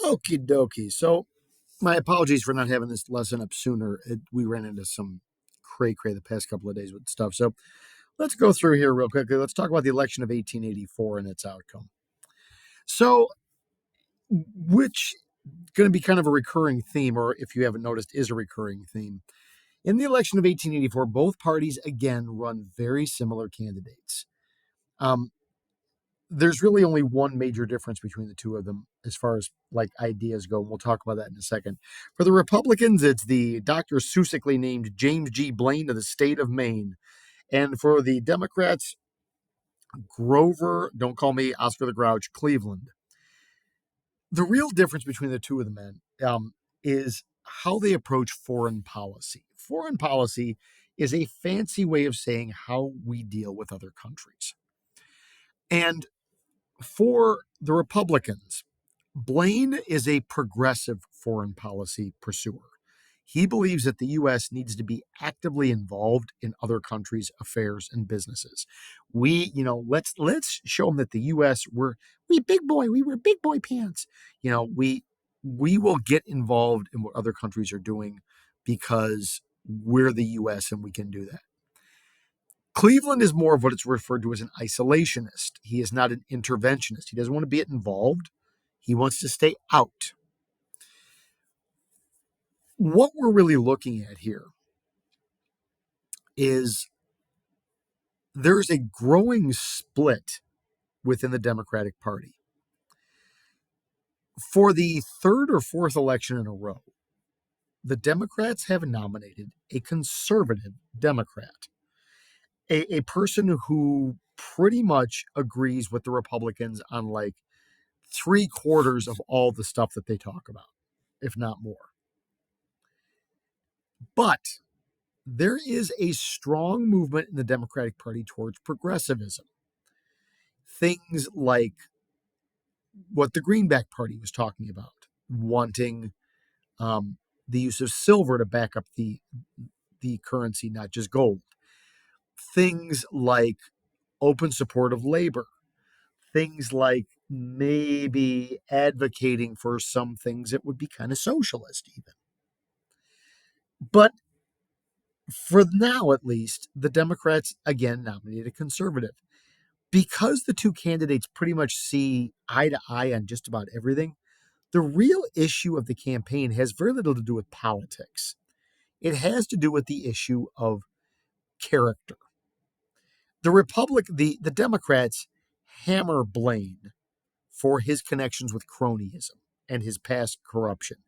Okie dokie. So, my apologies for not having this lesson up sooner. We ran into some cray cray the past couple of days with stuff. So, let's go through here real quickly. Let's talk about the election of 1884 and its outcome. So, which going to be kind of a recurring theme, or if you haven't noticed, is a recurring theme. In the election of 1884, both parties again run very similar candidates. Um, there's really only one major difference between the two of them as far as like ideas go, and we'll talk about that in a second. For the Republicans, it's the Dr. Seussically named James G. Blaine of the state of Maine. And for the Democrats, Grover, don't call me Oscar the Grouch, Cleveland. The real difference between the two of the men is how they approach foreign policy. Foreign policy is a fancy way of saying how we deal with other countries. And for the Republicans, Blaine is a progressive foreign policy pursuer. He believes that the U.S. needs to be actively involved in other countries' affairs and businesses. Let's show them that the U.S. we big boy, we wear big boy pants. We will get involved in what other countries are doing because we're the U.S. and we can do that. Cleveland is more of what it's referred to as an isolationist. He is not an interventionist. He doesn't want to be involved. He wants to stay out. What we're really looking at here is there's a growing split within the Democratic Party. For the third or fourth election in a row, the Democrats have nominated a conservative Democrat, a person who pretty much agrees with the Republicans on like 3/4 of all the stuff that they talk about, if not more. But there is a strong movement in the Democratic Party towards progressivism. Things like what the Greenback Party was talking about, wanting the use of silver to back up the currency, not just gold. Things like open support of labor. Things like maybe advocating for some things that would be kind of socialist, even. But for now, at least, the Democrats again nominated a conservative. Because the two candidates pretty much see eye to eye on just about everything, the real issue of the campaign has very little to do with politics. It has to do with the issue of character. The Democrats hammer Blaine for his connections with cronyism and his past corruption.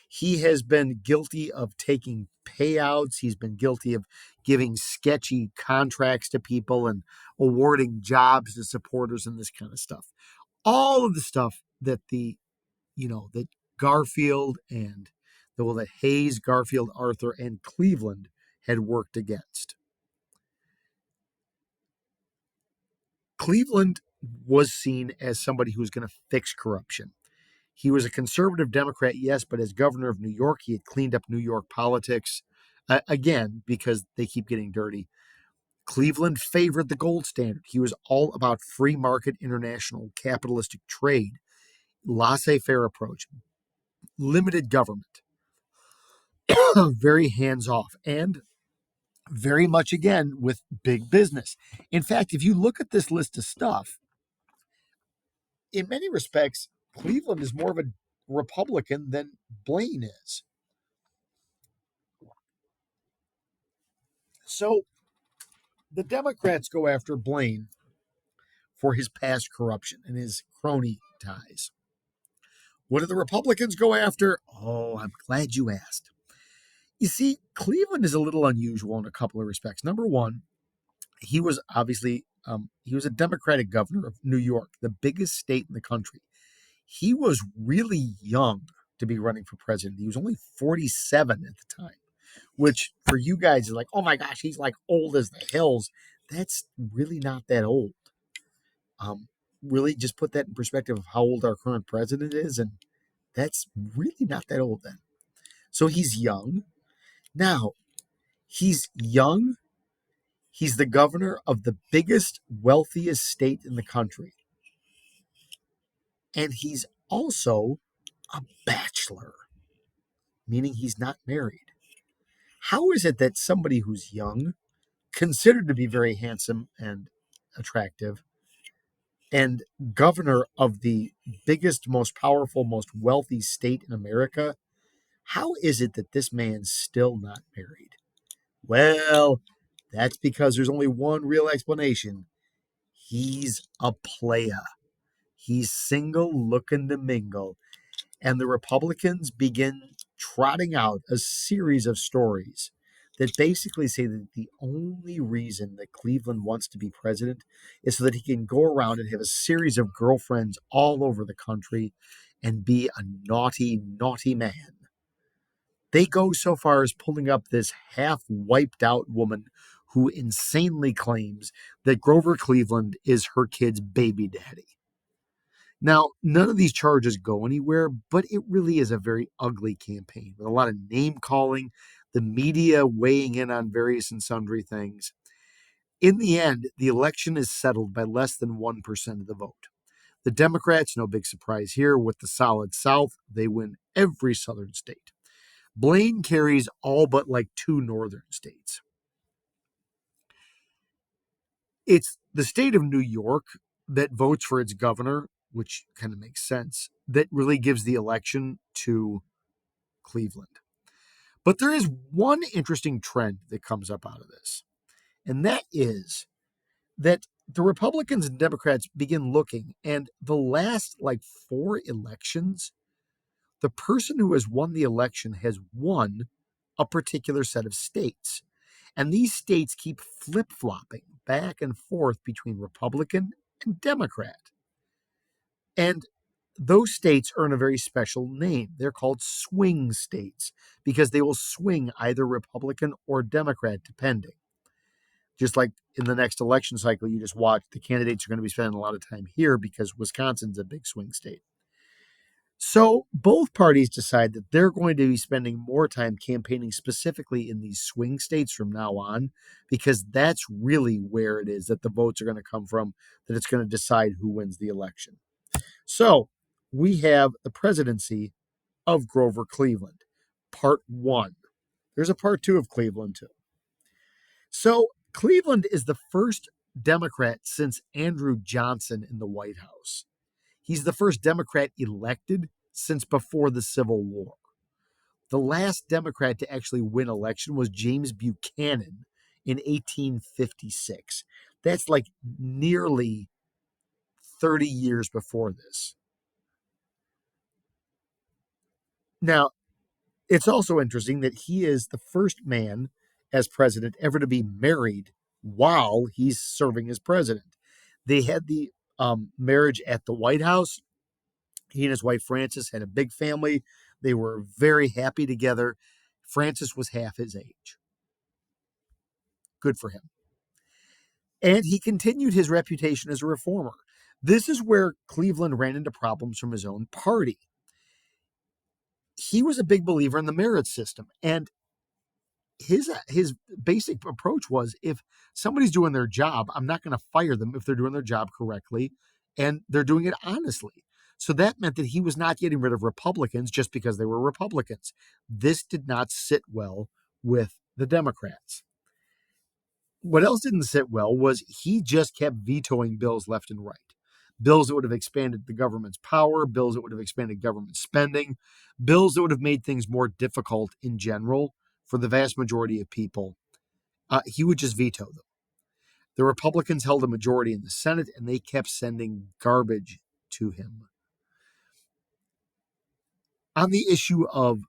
He has been guilty of taking payouts. He's been guilty of giving sketchy contracts to people and awarding jobs to supporters and this kind of stuff. All of the stuff that that Garfield and that Hayes, Garfield, Arthur, and Cleveland had worked against. Cleveland was seen as somebody who was going to fix corruption. He was a conservative Democrat, yes, but as governor of New York, he had cleaned up New York politics, again, because they keep getting dirty. Cleveland favored the gold standard. He was all about free market international capitalistic trade, laissez-faire approach, limited government, very hands-off, and very much, again, with big business. In fact, if you look at this list of stuff, in many respects, Cleveland is more of a Republican than Blaine is. So the Democrats go after Blaine for his past corruption and his crony ties. What do the Republicans go after? Oh, I'm glad you asked. You see, Cleveland is a little unusual in a couple of respects. Number one, he was obviously he was a Democratic governor of New York, the biggest state in the country. He was really young to be running for president. He was only 47 at the time, which for you guys is like, oh my gosh, he's like old as the hills. That's really not that old. Really just put that in perspective of how old our current president is, and that's really not that old then. So he's young. Now, he's young. He's the governor of the biggest, wealthiest state in the country. And he's also a bachelor, meaning he's not married. How is it that somebody who's young, considered to be very handsome and attractive, and governor of the biggest, most powerful, most wealthy state in America, how is it that this man's still not married? Well, that's because there's only one real explanation. He's a playa. He's single looking to mingle. And the Republicans begin trotting out a series of stories that basically say that the only reason that Cleveland wants to be president is so that he can go around and have a series of girlfriends all over the country and be a naughty, naughty man. They go so far as pulling up this half wiped out woman who insanely claims that Grover Cleveland is her kid's baby daddy. Now, none of these charges go anywhere, but it really is a very ugly campaign with a lot of name calling, the media weighing in on various and sundry things. In the end, the election is settled by less than 1% of the vote. The Democrats, no big surprise here, with the solid South, they win every southern state. Blaine carries all but like 2 northern states. It's the state of New York that votes for its governor, which kind of makes sense, that really gives the election to Cleveland. But there is one interesting trend that comes up out of this, and that is that the Republicans and Democrats begin looking, and the last like 4 elections, the person who has won the election has won a particular set of states. And these states keep flip flopping back and forth between Republican and Democrat. And those states earn a very special name. They're called swing states because they will swing either Republican or Democrat, depending. Just like in the next election cycle, you just watch the candidates are going to be spending a lot of time here because Wisconsin's a big swing state. So both parties decide that they're going to be spending more time campaigning specifically in these swing states from now on, because that's really where it is that the votes are going to come from, that it's going to decide who wins the election. So we have the presidency of Grover Cleveland, part 1. There's a part 2 of Cleveland, too. So Cleveland is the first Democrat since Andrew Johnson in the White House. He's the first Democrat elected since before the Civil War. The last Democrat to actually win election was James Buchanan in 1856. That's like nearly 30 years before this. Now, it's also interesting that he is the first man as president ever to be married while he's serving as president. They had the marriage at the White House. He and his wife Frances had a big family. They were very happy together. Frances was half his age. Good for him. And he continued his reputation as a reformer. This is where Cleveland ran into problems from his own party. He was a big believer in the merit system, and his basic approach was, if somebody's doing their job, I'm not going to fire them if they're doing their job correctly and they're doing it honestly. So that meant that he was not getting rid of Republicans just because they were Republicans. This did not sit well with the Democrats. What else didn't sit well was he just kept vetoing bills left and right. Bills that would have expanded the government's power, bills that would have expanded government spending, bills that would have made things more difficult in general for the vast majority of people. He would just veto them. The Republicans held a majority in the Senate, and they kept sending garbage to him. On the issue of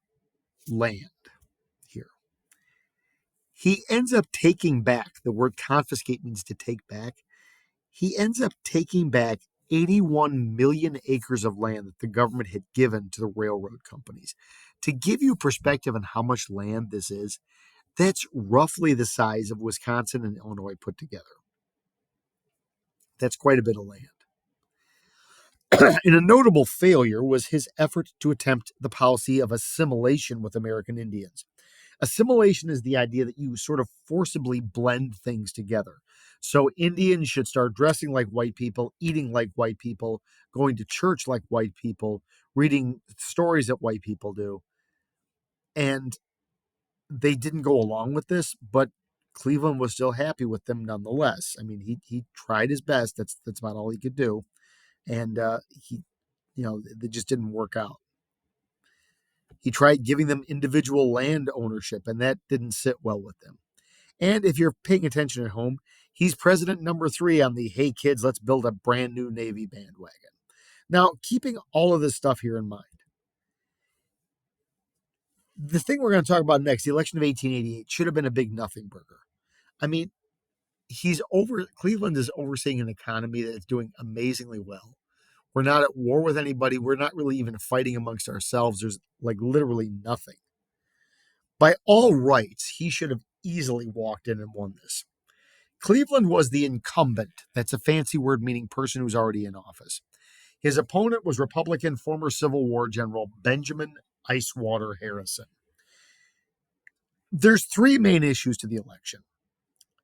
land here, he ends up taking back, the word confiscate means to take back. He ends up taking back 81 million acres of land that the government had given to the railroad companies. To give you perspective on how much land this is, that's roughly the size of Wisconsin and Illinois put together. That's quite a bit of land. And a notable failure was his effort to attempt the policy of assimilation with American Indians. Assimilation is the idea that you sort of forcibly blend things together. So Indians should start dressing like white people, eating like white people, going to church like white people, reading stories that white people do. And they didn't go along with this, but Cleveland was still happy with them nonetheless. I mean, he tried his best. That's about all he could do, and it just didn't work out. He tried giving them individual land ownership, and that didn't sit well with them. And if you're paying attention at home, he's president number 3 on the "Hey kids, let's build a brand new Navy bandwagon." Now, keeping all of this stuff here in mind, the thing we're going to talk about next, the election of 1888, should have been a big nothing burger. I mean, Cleveland is overseeing an economy that's doing amazingly well. We're not at war with anybody. We're not really even fighting amongst ourselves. There's like literally nothing. By all rights, he should have easily walked in and won this. Cleveland was the incumbent. That's a fancy word meaning person who's already in office. His opponent was Republican former Civil War General Benjamin Icewater Harrison. There's 3 main issues to the election.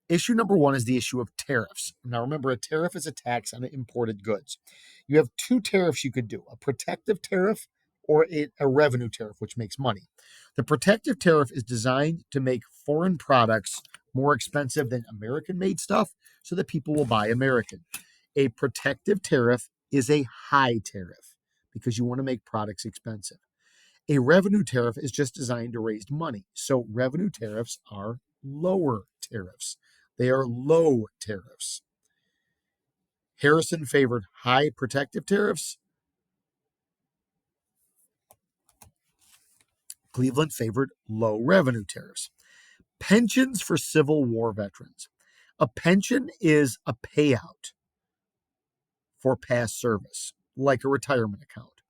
Issue number 1 is the issue of tariffs. Now, remember, a tariff is a tax on imported goods. You have 2 tariffs you could do, a protective tariff or a revenue tariff, which makes money. The protective tariff is designed to make foreign products more expensive than American-made stuff so that people will buy American. A protective tariff is a high tariff because you want to make products expensive. A revenue tariff is just designed to raise money. So revenue tariffs are lower tariffs. They are low tariffs. Harrison favored high protective tariffs. Cleveland favored low revenue tariffs. Pensions for Civil War veterans. A pension is a payout for past service, like a retirement account.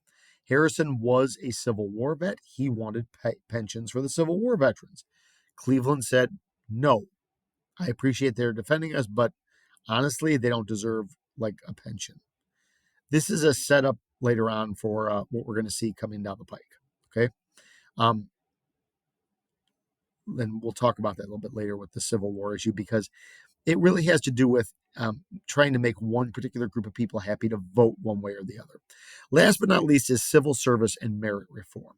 Harrison was a Civil War vet. He wanted pensions for the Civil War veterans. Cleveland said, no, I appreciate they're defending us, but honestly, they don't deserve like a pension. This is a setup later on for what we're going to see coming down the pike. Okay. Then we'll talk about that a little bit later with the Civil War issue, because it really has to do with trying to make one particular group of people happy to vote one way or the other. Last but not least is civil service and merit reform.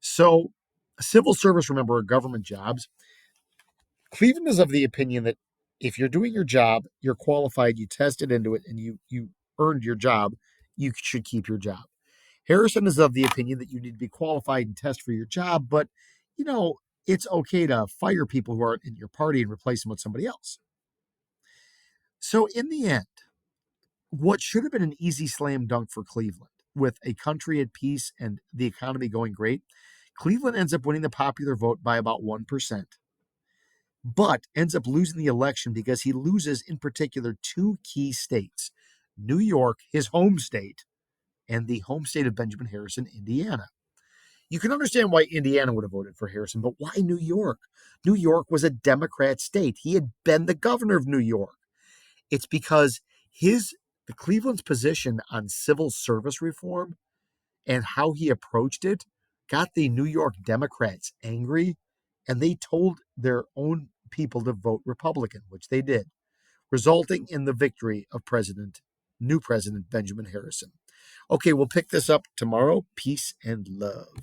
So civil service, remember, are government jobs. Cleveland is of the opinion that if you're doing your job, you're qualified, you tested into it, and you earned your job, you should keep your job. Harrison is of the opinion that you need to be qualified and test for your job, but, it's okay to fire people who aren't in your party and replace them with somebody else. So in the end, what should have been an easy slam dunk for Cleveland, with a country at peace and the economy going great, Cleveland ends up winning the popular vote by about 1%, but ends up losing the election because he loses, in particular, 2 key states: New York, his home state, and the home state of Benjamin Harrison, Indiana. You can understand why Indiana would have voted for Harrison, but why New York? New York was a Democrat state. He had been the governor of New York. It's because the Cleveland's position on civil service reform and how he approached it got the New York Democrats angry, and they told their own people to vote Republican, which they did, resulting in the victory of new President Benjamin Harrison. Okay, we'll pick this up tomorrow. Peace and love.